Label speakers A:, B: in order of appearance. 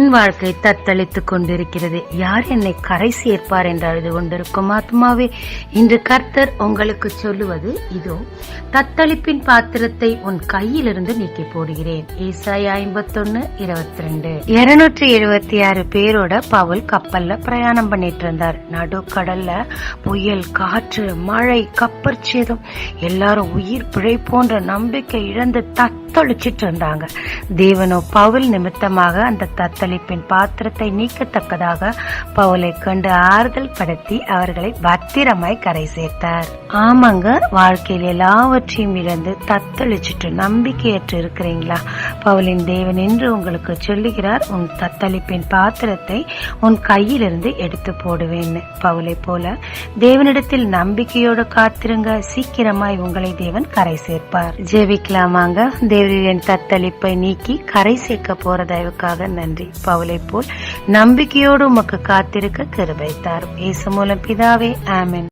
A: என் வாழ்க்கை தத்தளித்துக் கொண்டிருக்கிறது. யார் என்னை கரை சேர்ப்பார் என்று அழுது கொண்டிருக்கும் ஆத்மாவே, இன்று கர்த்தர் உங்களுக்கு சொல்லுவது இதோ, தத்தளிப்பின் பாத்திரத்தை உன் கையிலிருந்து நீக்கி போடுகிறேன். ஏசாயா 51:22. 276 பேரோட பவுல் கப்பல்ல பிரயாணம் பண்ணிட்டு இருந்தார். நடுக்கடல்ல புயல், காற்று, மழை, கப்பற்சேதம், எல்லாரும் உயிர் பிழைப்போன்ற நம்பிக்கை இழந்து தத்தளிச்சிட்டு இருந்தாங்க. தேவனோ பவுல் நிமித்தமாக அந்த தத்தளிப்பின் பாத்திரத்தை நீக்கத்தக்கதாக பவுலை கண்டு ஆறுதல் படுத்தி அவர்களை பத்திரமாய் கரை சேர்த்தார். ஆமாங்க, வாழ்க்கையில் எல்லாவற்றையும் இழந்து தத்தளிச்சிட்டு நம்பிக்கையற்று இருக்கிறீங்களா? பவுலின் தேவன் என்று உங்களுக்கு சொல்லுகிறார், உன் தத்தளிப்பின் பாத்திரத்தை உன் கையிலிருந்து எடுத்து போடுவேன்னு. பவுலை போல தேவனிடத்தில் நம்பிக்கையோடு காத்திருங்க, சீக்கிரமாய் உங்களை தேவன் கரை சேர்ப்பார். ஜெபிக்கலாமாங்க. தேவனின் தத்தளிப்பை நீக்கி கரை சேர்க்க போற தயவுக்காக நன்றி. பவுலை போல் நம்பிக்கையோடு உமக்கு காத்திருக்க கிருபை தாரும். இயேசு மூலம் பிதாவே, ஆமென்.